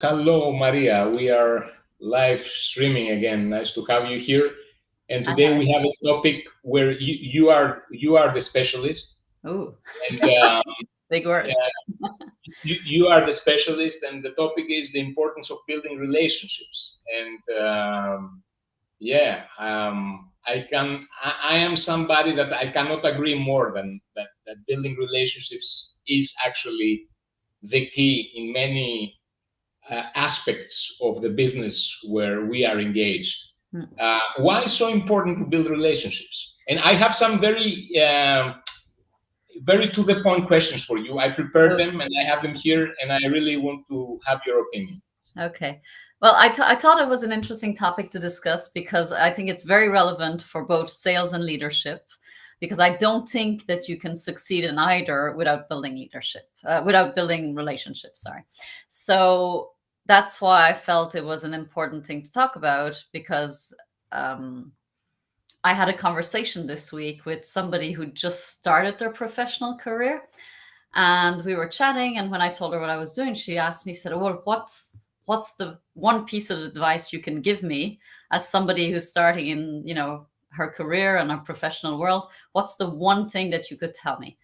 Hello, Maria. We are live streaming again. Nice to have you here. And Hi, today Harry. we have a topic where you are the specialist, Ooh, and big word. you are the specialist, and the topic is the importance of building relationships. And I am somebody that I cannot agree more than that building relationships is actually the key in many aspects of the business where we are engaged. Hmm. Why is so important to build relationships? And I have some very to the point questions for you. I prepared Oh, them and I have them here, and I really want to have your opinion. okay. Well, I thought it was an interesting topic to discuss because I think it's very relevant for both sales and leadership. Because I don't think that you can succeed in either without building leadership, without building relationships. Sorry. So that's why I felt it was an important thing to talk about because um, I had a conversation this week with somebody who just started their professional career. And we were chatting, and when I told her what I was doing, she asked me, said, well, what's the one piece of advice you can give me as somebody who's starting in, her career and her professional world? What's the one thing that you could tell me?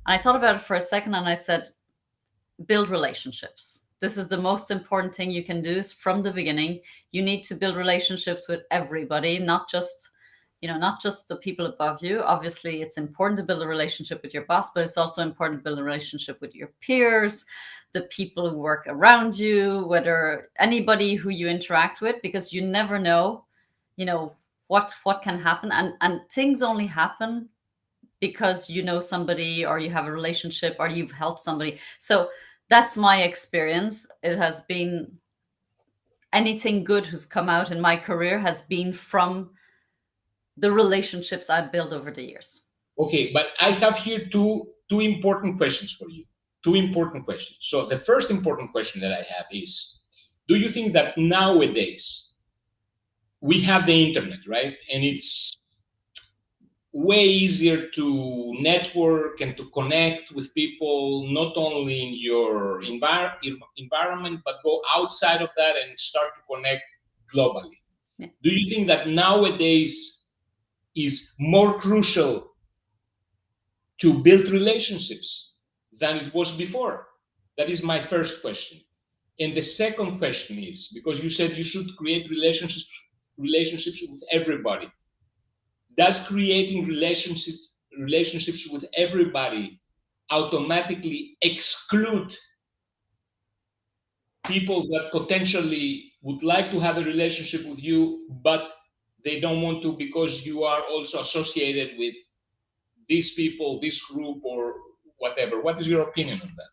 And I thought about it for a second and I said, build relationships. This is the most important thing you can do is from the beginning. You need to build relationships with everybody, not just the people above you. Obviously, it's important to build a relationship with your boss, but it's also important to build a relationship with your peers, the people who work around you, whether anybody who you interact with, because you never know, you know, what can happen. And things only happen because you know somebody or you have a relationship or you've helped somebody. So that's my experience. It has been anything good who's come out in my career has been from the relationships I've built over the years. Okay, but I have here two important questions for you. Two important questions. So the first important question that I have is, do you think that nowadays we have the internet, right? And it's way easier to network and to connect with people, not only in your environment, but go outside of that and start to connect globally. Yeah. Do you think that nowadays is more crucial to build relationships than it was before? That is my first question. And the second question is, because you said you should create relationships with everybody, does creating relationships with everybody automatically exclude people that potentially would like to have a relationship with you, but they don't want to because you are also associated with these people, this group, or whatever? What is your opinion on that?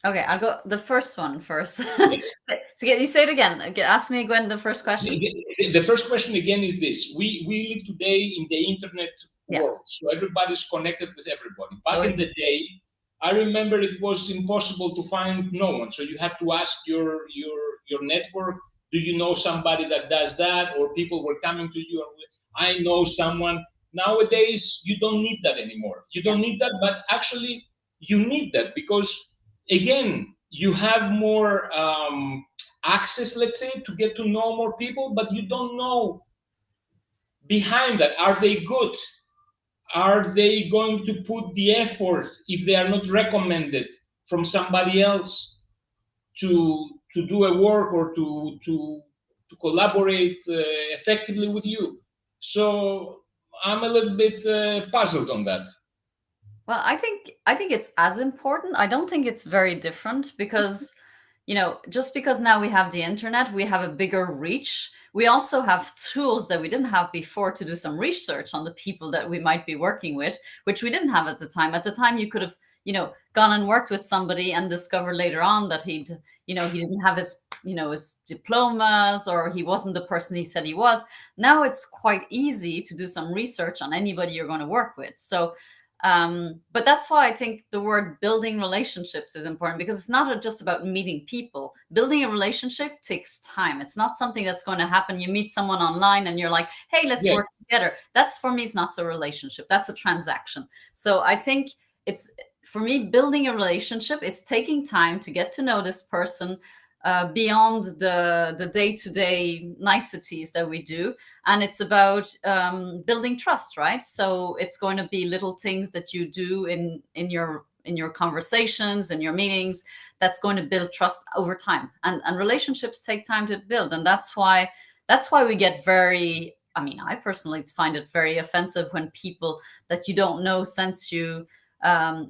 Okay, I'll go the first one first. Yes. So you say it again. Ask me again the first question. The first question again is this: we live today in the internet Yeah. world, so everybody's connected with everybody. So Back in it's the day, I remember it was impossible to find no one, so you had to ask your network, do you know somebody that does that, or people were coming to you, I know someone. Nowadays you don't need that anymore. You yeah. don't need that, but actually you need that because again you have more access, let's say, to get to know more people, but you don't know behind that, are they good, are they going to put the effort if they are not recommended from somebody else to do a work or to collaborate effectively with you. So I'm a little bit puzzled on that. Well, I think it's as important. I don't think it's very different because, just because now we have the internet, we have a bigger reach. We also have tools that we didn't have before to do some research on the people that we might be working with, which we didn't have at the time. At the time, you could have, gone and worked with somebody and discovered later on that he didn't have his diplomas or he wasn't the person he said he was. Now it's quite easy to do some research on anybody you're going to work with. So but that's why I think the word building relationships is important because it's not just about meeting people. Building a relationship takes time. It's not something that's going to happen. You meet someone online and you're like, hey, let's Yes. work together. That's for me, it's not a relationship. That's a transaction. So I think it's for me, building a relationship is taking time to get to know this person, beyond the day-to-day niceties that we do, and it's about building trust, right? So it's going to be little things that you do in your conversations and your meetings that's going to build trust over time, and relationships take time to build, and that's why we get very, I mean, I personally find it very offensive when people that you don't know sends you a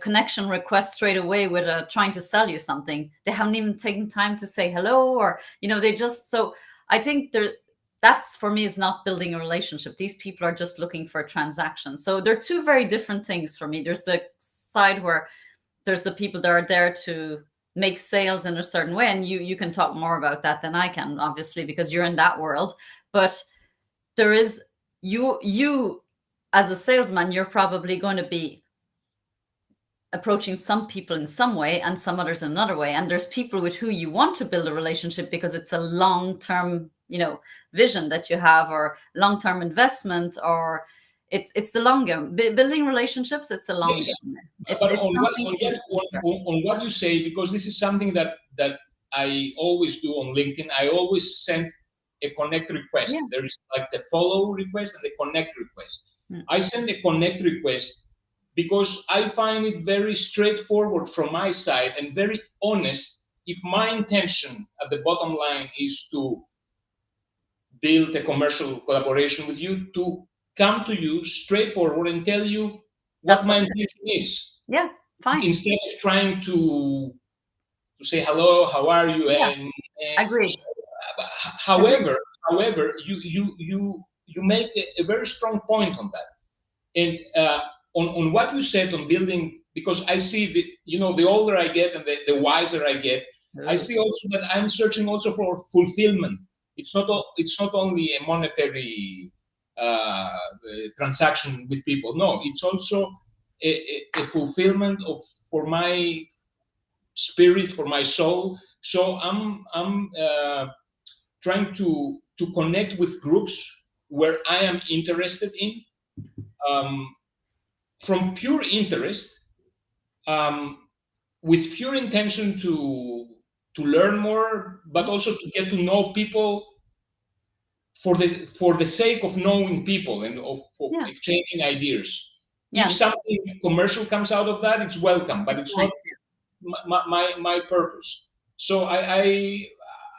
connection request straight away with trying to sell you something. They haven't even taken time to say hello, or they just. So I think that's, for me, is not building a relationship. These people are just looking for a transaction. So they're two very different things for me. There's the side where there's the people that are there to make sales in a certain way, and you can talk more about that than I can, obviously, because you're in that world. But there is you as a salesman, you're probably going to be approaching some people in some way and some others in another way, and there's people with who you want to build a relationship because it's a long-term vision that you have, or long-term investment, or it's the long game. Building relationships, it's a long Yes. game. But on what you say, because this is something that I always do on LinkedIn, I always send a connect request. Yeah. There is like the follow request and the connect request. Mm. I send a connect request because I find it very straightforward from my side and very honest. If my intention at the bottom line is to build a commercial collaboration with you, to come to you straightforward and tell you what my intention is. Yeah, fine. Instead of trying to say hello, how are you? Yeah, And agreed. However, you make a very strong point on that, and on what you said on building, because I see the older I get and the wiser I get, I see also that I'm searching also for fulfillment. It's not only a monetary transaction with people. No, it's also a fulfillment for my spirit, for my soul. So I'm trying to connect with groups where I am interested in, from pure interest, with pure intention to learn more, but also to get to know people for the sake of knowing people and of exchanging ideas. If something commercial comes out of that, it's welcome, but it's not my purpose. So I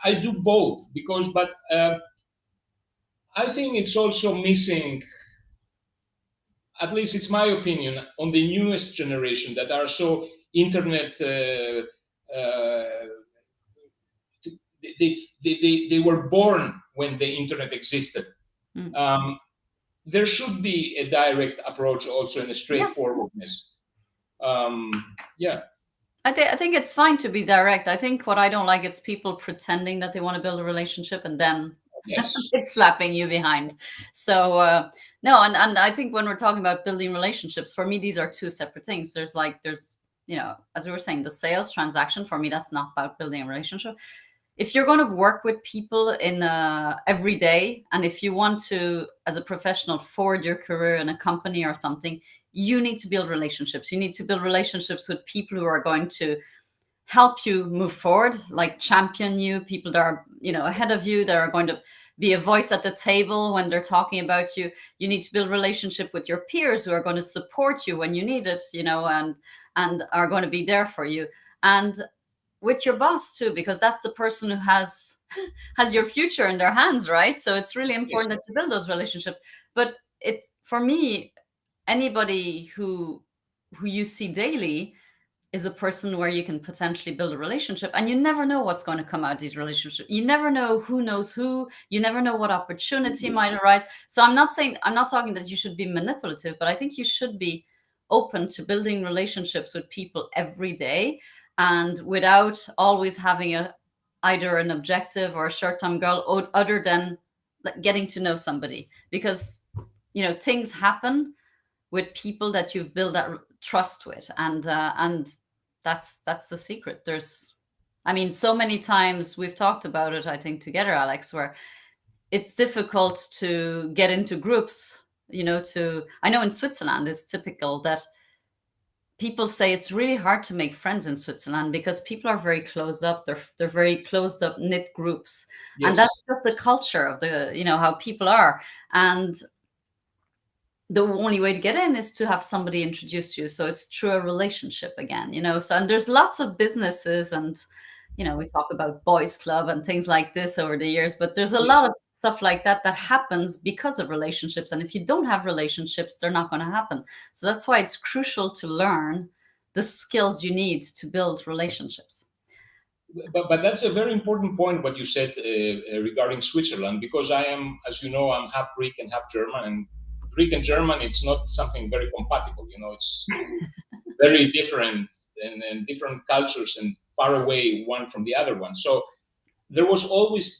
do both, but I think it's also missing, at least it's my opinion, on the newest generation that are so internet. They were born when the internet existed. There should be a direct approach also, and a straightforwardness. I think it's fine to be direct. I think what I don't like is people pretending that they want to build a relationship and then it's slapping you behind. So no, and I think when we're talking about building relationships, for me, these are two separate things. There's as we were saying, the sales transaction, for me, that's not about building a relationship. If you're going to work with people in every day, and if you want to, as a professional, forward your career in a company or something, you need to build relationships. You need to build relationships with people who are going to help you move forward, like champion you, people that are, ahead of you, that are going to be a voice at the table when they're talking about you. You need to build relationship with your peers who are going to support you when you need it, and are going to be there for you. And with your boss too, because that's the person who has your future in their hands, right? So it's really important to build those relationships. But it's, for me, anybody who you see daily is a person where you can potentially build a relationship, and you never know what's going to come out of these relationships. You never know who knows who. You never know what opportunity might arise. So I'm not talking that you should be manipulative, but I think you should be open to building relationships with people every day, and without always having either an objective or a short-term goal other than getting to know somebody, because things happen with people that you've built that trust with, and that's the secret. So many times we've talked about it, I think, together, Alex, where it's difficult to get into groups. I know in Switzerland it's typical that people say it's really hard to make friends in Switzerland because people are very closed up. They're very closed up, knit groups, and Yes. that's just the culture of the, how people are. And the only way to get in is to have somebody introduce you. So it's through a relationship again, So, and there's lots of businesses, and we talk about boys club and things like this over the years, but there's a lot of stuff like that that happens because of relationships. And if you don't have relationships, they're not going to happen. So that's why it's crucial to learn the skills you need to build relationships. But that's a very important point what you said regarding Switzerland, because I am, as you know, I'm half Greek and half German, and Greek and German, it's not something very compatible. It's very different, and different cultures and far away one from the other one. So there was always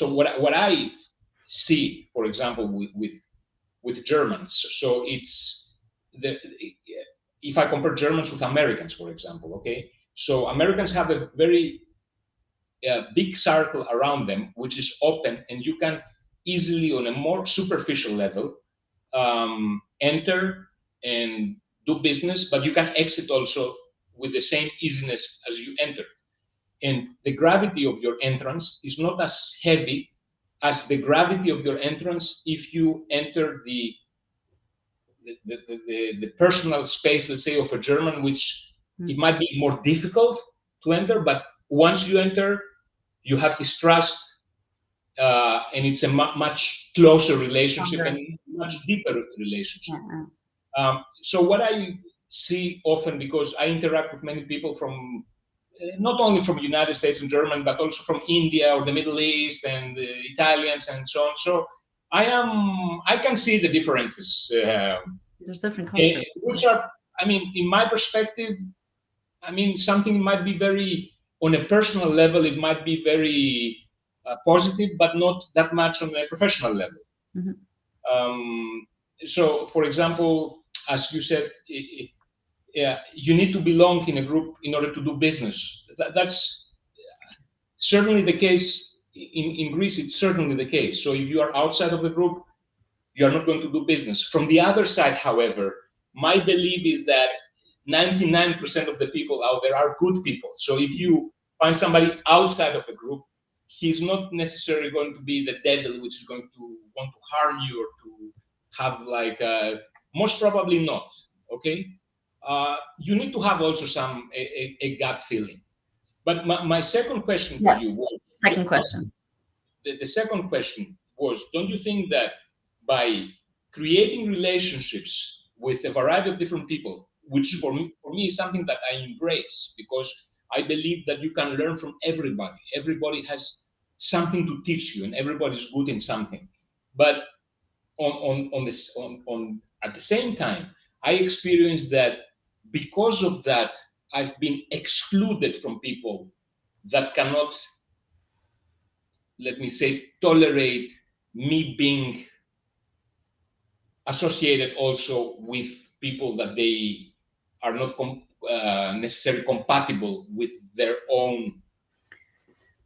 what I see, for example, with Germans. So it's if I compare Germans with Americans, for example, okay. So Americans have a very big circle around them, which is open, and you can easily, on a more superficial level, enter and do business, but you can exit also with the same easiness as you enter. And the gravity of your entrance is not as heavy as the gravity of your entrance if you enter the personal space, let's say, of a German, which it might be more difficult to enter, but once you enter, you have his trust, and it's a much closer relationship and much deeper relationship. So what I see often, because I interact with many people from not only from the United States and Germany, but also from India or the Middle East and Italians and so on. So I can see the differences. There's different cultures, which are, in my perspective, something might be very, on a personal level, it might be very positive, but not that much on a professional level. So, for example, as you said, you need to belong in a group in order to do business. That's certainly the case in Greece. It's certainly the case. So if you are outside of the group, you are not going to do business. From the other side, however, my belief is that 99% of the people out there are good people. So if you find somebody outside of the group, he's not necessarily going to be the devil, which is going to want to harm you or to have most probably not. Okay. You need to have also a gut feeling. But my second question for you was... Second question. The second question was, don't you think that by creating relationships with a variety of different people, which for me is something that I embrace, because I believe that you can learn from everybody. Everybody has something to teach you, and everybody's good in something. But at the same time, I experienced that because of that, I've been excluded from people that cannot, let me say, tolerate me being associated also with people that they are not necessarily compatible with their own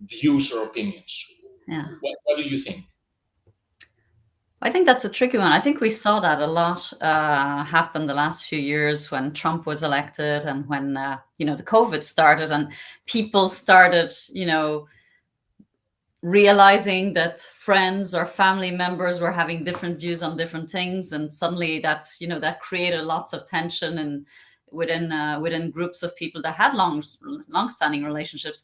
views or opinions. Yeah. What do you think? I think that's a tricky one. I think we saw that a lot happen the last few years when Trump was elected, and when the COVID started, and people started realizing that friends or family members were having different views on different things, and suddenly that created lots of tension and within groups of people that had long-standing relationships.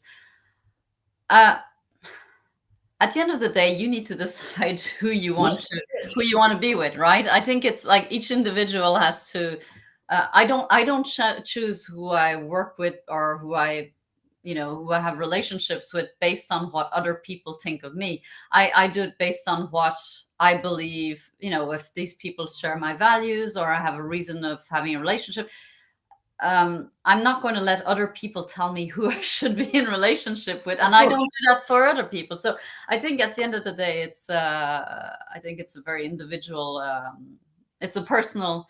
At the end of the day, you need to decide who you want to be with, right? I think it's like each individual has to. I don't choose who I work with or who I have relationships with based on what other people think of me. I do it based on what I believe. If these people share my values or I have a reason of having a relationship. I'm not going to let other people tell me who I should be in relationship with, and I don't do that for other people. So I think at the end of the day, it's I think it's a very individual. It's a personal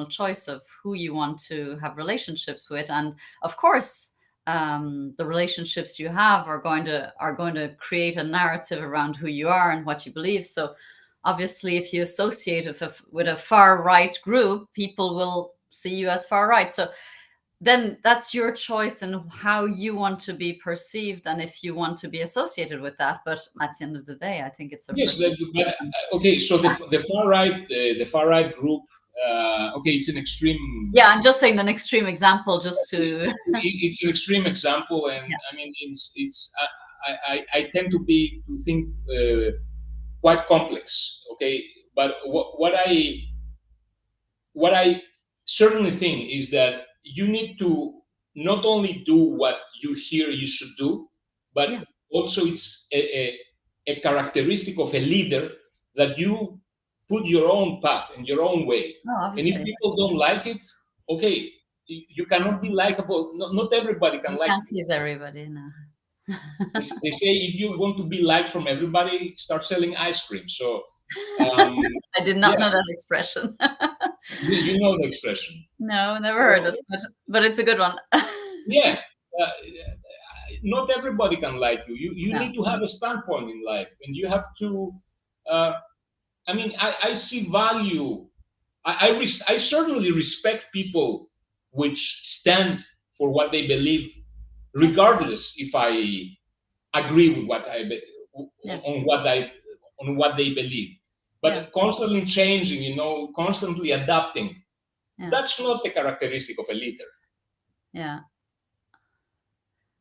choice of who you want to have relationships with, and of course, the relationships you have are going to create a narrative around who you are and what you believe. So obviously, if you associate with a far right group, people will see you as far right. So then that's your choice and how you want to be perceived and if you want to be associated with that. But at the end of the day, I think it's a Yes, personal but choice. okay. So the far right group. Okay, it's an extreme. Yeah, I'm just saying an extreme example just to It's an extreme example, and yeah, I mean, it's. I tend to think quite complex. Okay, but what I certainly think is that you need to not only do what you hear you should do, yeah. but also it's a characteristic of a leader that you put your own path and your own way. No, And if obviously people don't like it, okay, you cannot be likable. Not everybody can you like can't you. please everybody. No. They say if you want to be liked from everybody, start selling ice cream. So, um, I did not yeah, know that expression. you know the expression. No, never heard So, it, but it's a good one. yeah, uh, not everybody can like you. You No. need to have a standpoint in life, and you have to. Uh, I mean, I see value. I certainly respect people which stand for what they believe, Yeah. regardless if I agree with what Yeah. on what I on what they believe. Yeah. But constantly changing, constantly adapting. Yeah. That's not the characteristic of a leader. Yeah.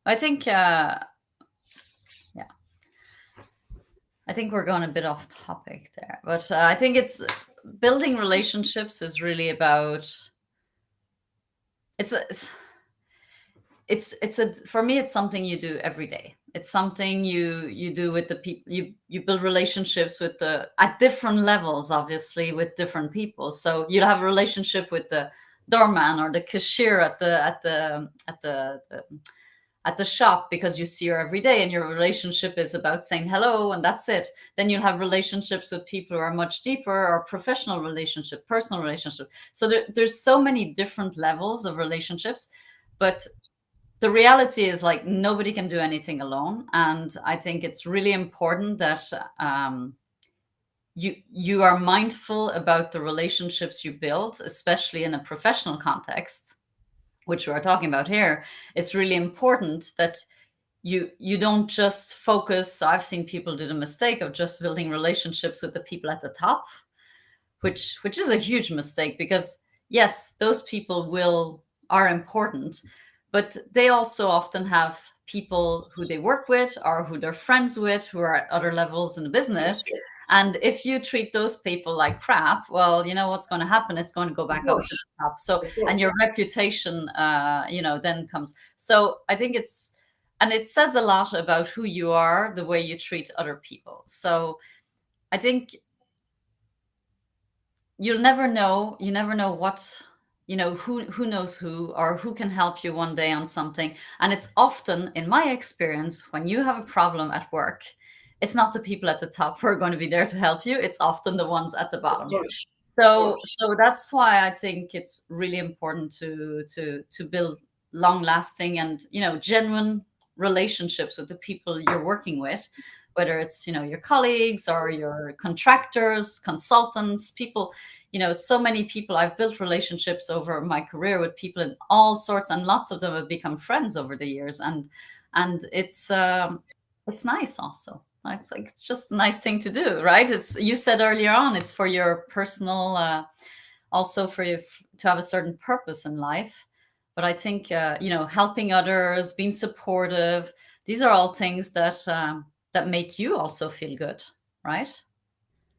I think yeah. I think we're going a bit off topic there, but I think it's building relationships is really about it's a, it's a for me it's something you do every day. It's something you do with the people you build relationships with the at different levels, obviously, with different people. So you'll have a relationship with the doorman or the cashier at the shop because you see her every day and your relationship is about saying hello and that's it. Then you'll have relationships with people who are much deeper, or professional relationship, personal relationship. So there's so many different levels of relationships, but the reality is like nobody can do anything alone. And I think it's really important that you are mindful about the relationships you build, especially in a professional context, which we're talking about here. It's really important that you don't just focus. I've seen people do the mistake of just building relationships with the people at the top, which is a huge mistake, because yes, those people will are important, but they also often have people who they work with or who they're friends with who are at other levels in the Yes, business. And if you treat those people like crap, well, you know what's going to happen, it's going to go of back up to course, the top. So, of and course. your reputation then comes. So I think and it says a lot about who you are, the way you treat other people. So I think you never know what, who knows who, or who can help you one day on something. And it's often, in my experience, when you have a problem at work, it's not the people at the top who are going to be there to help you. It's often the ones at the Of bottom. course, of So course. so that's why I think it's really important to build long lasting and genuine relationships with the people you're working with, whether it's your colleagues or your contractors, consultants, people. So many people, I've built relationships over my career with people in all sorts, and lots of them have become friends over the years. And it's nice also. It's like it's just a nice thing to do, right? It's, you said earlier on, it's for your personal, also for you to have a certain purpose in life. But I think helping others, being supportive, these are all things that make you also feel good, right?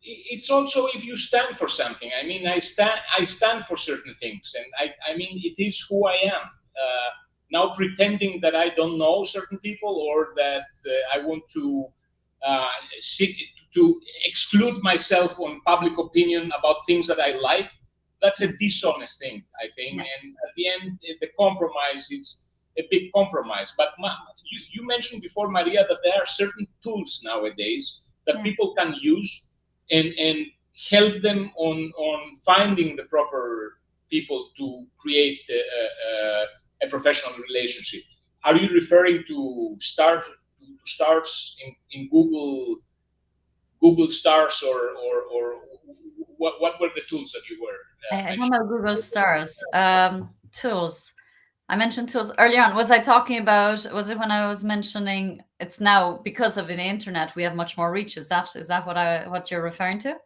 It's also if you stand for something. I mean, I stand for certain things, and I mean, it is who I am. Now pretending that I don't know certain people, or that I want to uh, sit, to exclude myself on public opinion about things that I like, that's a Yeah, dishonest thing, I think. yeah, And at the end, the compromise is a big compromise. But you mentioned before, Maria, that there are certain tools nowadays that yeah, people can use and help them on finding the proper people to create a professional relationship. Are you referring to stars in Google stars, or what were the tools that you were? I don't know Google stars. Tools. I mentioned tools earlier on. Was I talking about, was it when I was mentioning it's now because of the internet, we have much more reach? Is that what you're referring to?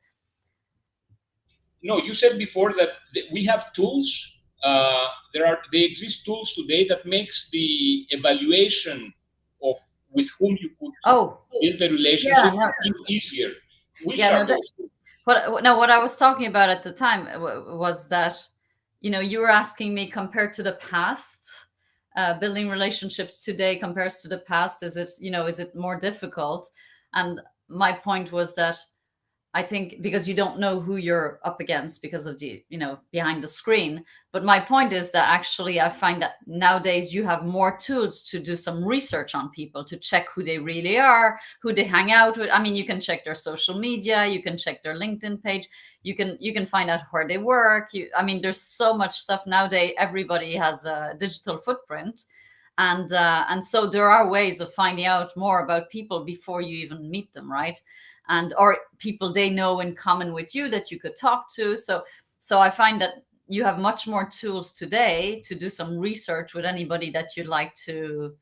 No, you said before that we have tools. They exist tools today that makes the evaluation of with whom you could Oh, build a yeah, relationship no, easier. Which yeah, are no. those tools? What I was talking about at the time was that, you were asking me compared to the past, building relationships today compares to the past. Is it more difficult? And my point was that I think because you don't know who you're up against because of behind the screen. But my point is that actually I find that nowadays you have more tools to do some research on people, to check who they really are, who they hang out with. I mean, you can check their social media, you can check their LinkedIn page, you can find out where they work. I mean, there's so much stuff nowadays. Everybody has a digital footprint. And so there are ways of finding out more about people before you even meet them, right? And or people they know in common with you that you could talk to. So I find that you have much more tools today to do some research with anybody that you'd like to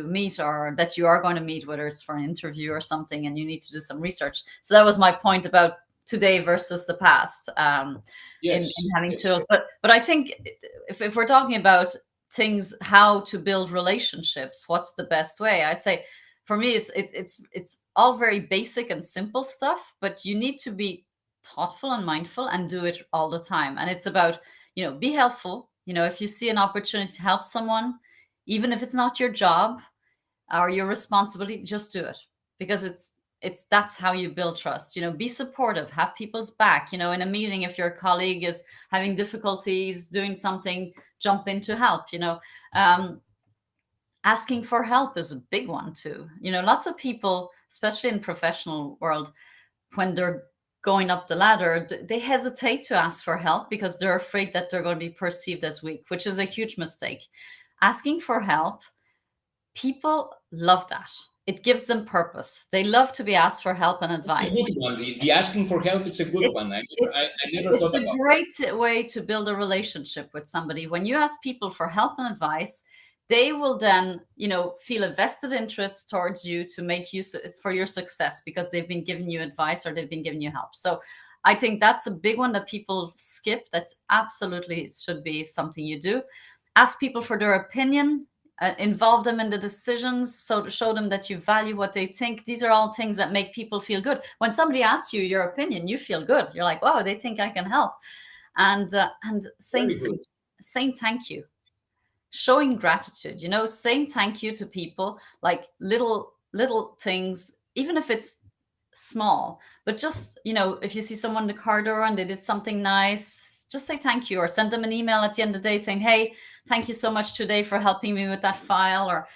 meet, or that you are going to meet, whether it's for an interview or something, and you need to do some research. So that was my point about today versus the past, in Yes, having yes. tools. But I think if we're talking about things, how to build relationships, what's the best way? I say, for me, it's all very basic and simple stuff, but you need to be thoughtful and mindful and do it all the time. And it's about, be helpful. If you see an opportunity to help someone, even if it's not your job or your responsibility, just do it, because that's how you build trust. Be supportive, have people's back. In a meeting, if your colleague is having difficulties doing something, jump in to help. Asking for help is a big one too. Lots of people, especially in professional world, when they're going up the ladder, they hesitate to ask for help because they're afraid that they're going to be perceived as weak, which is a huge mistake. Asking for help, people love that. It gives them purpose. They love to be asked for help and A advice. good one. The asking for help, it's a good It's one. it's I never it's thought a about great way to build a relationship with somebody. When you ask people for help and advice, they will then, feel a vested interest towards you to make use for your success, because they've been giving you advice or they've been giving you help. So I think that's a big one that people skip. That's absolutely should be something you do. Ask people for their opinion. Involve them in the decisions, so to show them that you value what they think. These are all things that make people feel good. When somebody asks you your opinion, you feel good. You're like, wow, they think I can help. And Very good. saying thank you, showing gratitude, saying thank you to people, like little things, even if it's small. But just, if you see someone in the corridor and they did something nice, just say thank you, or send them an email at the end of the day saying, hey, thank you so much today for helping me with that file, or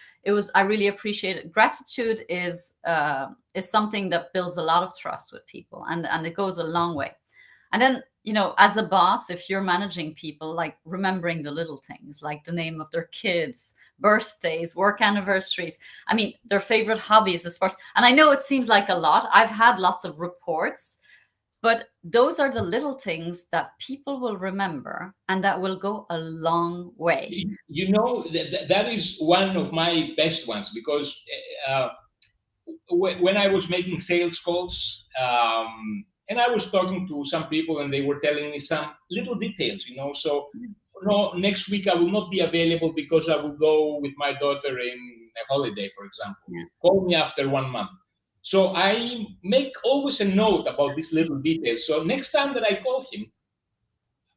I really appreciate it. Gratitude is something that builds a lot of trust with people, and it goes a long way. And then, as a boss, if you're managing people, like remembering the little things, like the name of their kids, birthdays, work anniversaries, I mean, their favorite hobbies, the sports. And I know it seems like a lot. I've had lots of reports, but those are the little things that people will remember and that will go a long way. That is one of my best ones, because uh, when I was making sales calls, and I was talking to some people, and they were telling me some little details. So, no, next week I will not be available because I will go with my daughter in a holiday, for example. Yeah. Call me after 1 month. So I make always a note about these little details. So next time that I call him,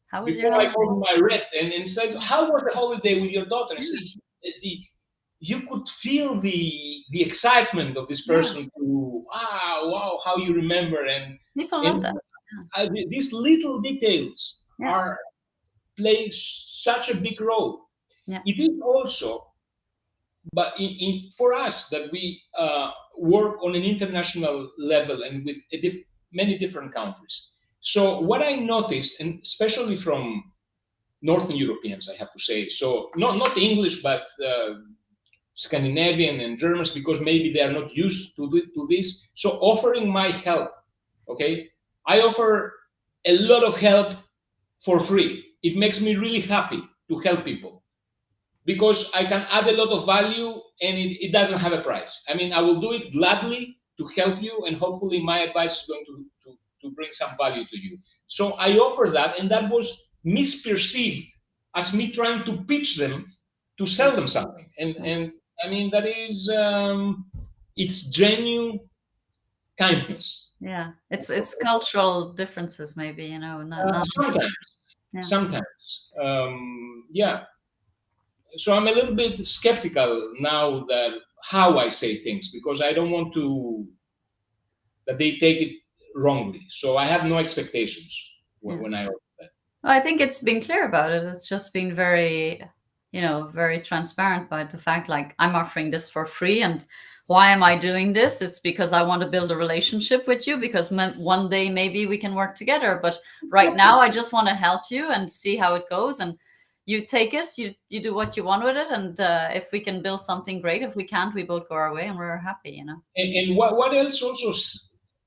How was your before I holiday? call him, I read and said, "How was the holiday with your daughter?" And say, you could feel the excitement of this Yeah, person to wow, how you remember. people love And that. these little details Yeah, are play such a big role. yeah, It is also, but for us that we work on an international level and with many different countries. So what I noticed, and especially from Northern Europeans, I have to say, so not English, but Scandinavian and Germans, because maybe they are not used to this. So offering my help, okay, I offer a lot of help for free. It makes me really happy to help people because I can add a lot of value and it doesn't have a price. I mean, I will do it gladly to help you, and hopefully my advice is going to bring some value to you. So I offer that, and that was misperceived as me trying to pitch them to sell them something. And I mean, that is, it's genuine kindness. Yeah, it's cultural differences, maybe, you know, not Sometimes, yeah. sometimes, yeah. So I'm a little bit skeptical now that how I say things because I don't want to that they take it wrongly. So I have no expectations when I offer that. Well, I think it's been clear about it. It's just been very, you know, very transparent about the fact, like, I'm offering this for free, and why am I doing this? It's because I want to build a relationship with you, because one day maybe we can work together. But right now, I just want to help you and see how it goes. And you take it, you do what you want with it, and if we can build something great, if we can't, we both go our way, and we're happy, you know. And what else also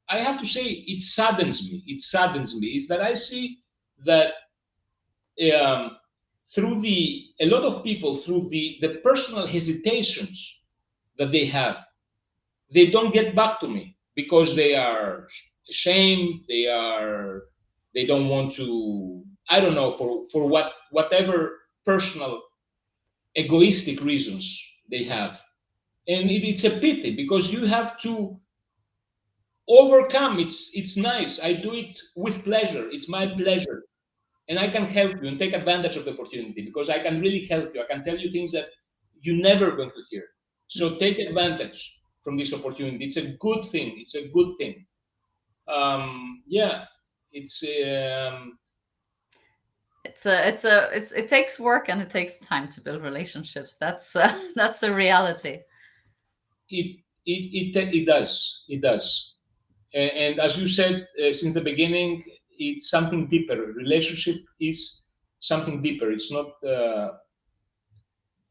I have to say it saddens me. It saddens me is that I see that through a lot of people through the personal hesitations that they have, they don't get back to me because they are ashamed. They don't want to. I don't know for whatever personal egoistic reasons they have, and it's a pity because you have to overcome. It's nice. I do it with pleasure. It's my pleasure, and I can help you and take advantage of the opportunity because I can really help you. I can tell you things that you're never going to hear. So take advantage from this opportunity. It's a good thing. It's a good thing. Yeah, it takes work and it takes time to build relationships. That's that's a reality. It does. And as you said since the beginning, it's something deeper. Relationship is something deeper. It's not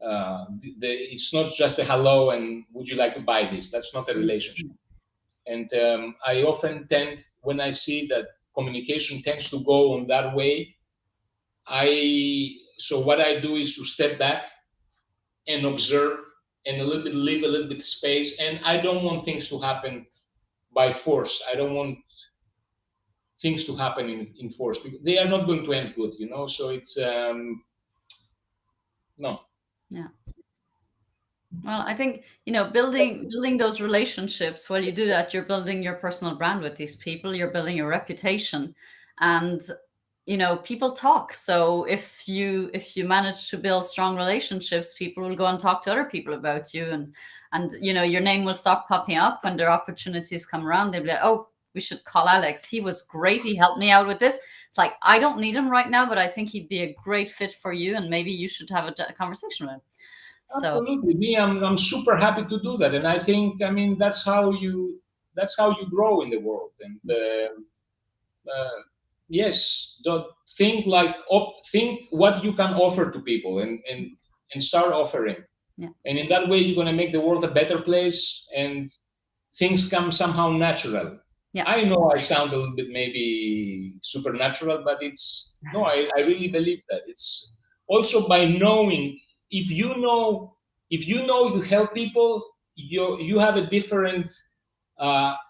it's not just a hello and would you like to buy this. That's not a relationship. And I often tend, when I see that communication tends to go on that way, so what I do is to step back and observe and leave a little bit space. And I don't want things to happen by force. I don't want things to happen in force because they are not going to end good, you know. So it's no. Yeah. Well, I think, you know, building those relationships, while you do that, you're building your personal brand with these people, you're building your reputation, and you know, people talk. So if you manage to build strong relationships, people will go and talk to other people about you, and you know, your name will start popping up when their opportunities come around. They'll be like, oh, we should call Alex. He was great. He helped me out with this. It's like, I don't need him right now, but I think he'd be a great fit for you, and maybe you should have a conversation with him. So absolutely, I'm super happy to do that, and I think, I mean, that's how you grow in the world. And yes, don't think think what you can offer to people, and start offering. Yeah. And in that way, you're going to make the world a better place, and things come somehow natural. Yeah. I know I sound a little bit maybe supernatural, but I really believe that. It's also by knowing, if you know you help people, you have a different,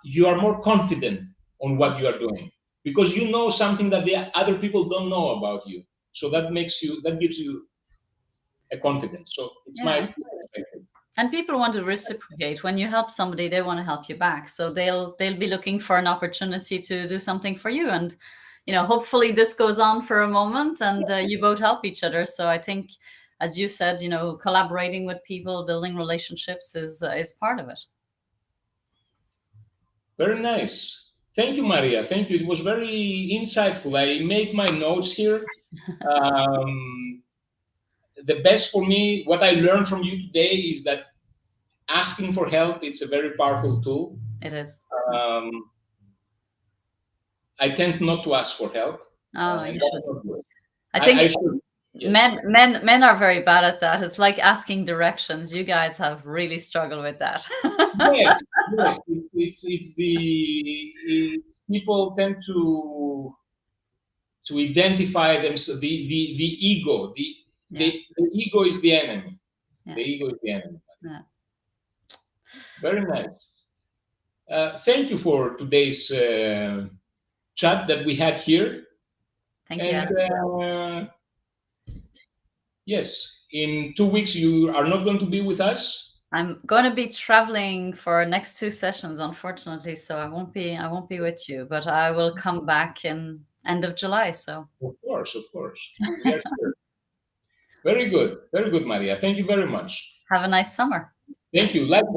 you are more confident on what you are doing because you know something that the other people don't know about you. So that gives you a confidence. So it's my perspective. And people want to reciprocate. When you help somebody, they want to help you back. So they'll be looking for an opportunity to do something for you. And you know, hopefully this goes on for a moment, and you both help each other. So I think, as you said, you know, collaborating with people, building relationships is part of it. Very nice. Thank you, Maria. Thank you. It was very insightful. I made my notes here. The best for me, what I learned from you today is that asking for help, it's a very powerful tool. It is. I tend not to ask for help. Oh, you should. I think I should. Yes. Men are very bad at that. It's like asking directions. You guys have really struggled with that. Yes. It's the people tend to to identify them. So the ego, the ego is the enemy. The ego is the enemy. Very nice. Thank you for today's chat that we had here. Thank you. Yes, in 2 weeks you are not going to be with us. I'm going to be traveling for next 2 sessions, unfortunately, so I won't be with you, but I will come back in end of July. So of course. We are here. Very good, Maria. Thank you very much. Have a nice summer. Thank you. Likewise.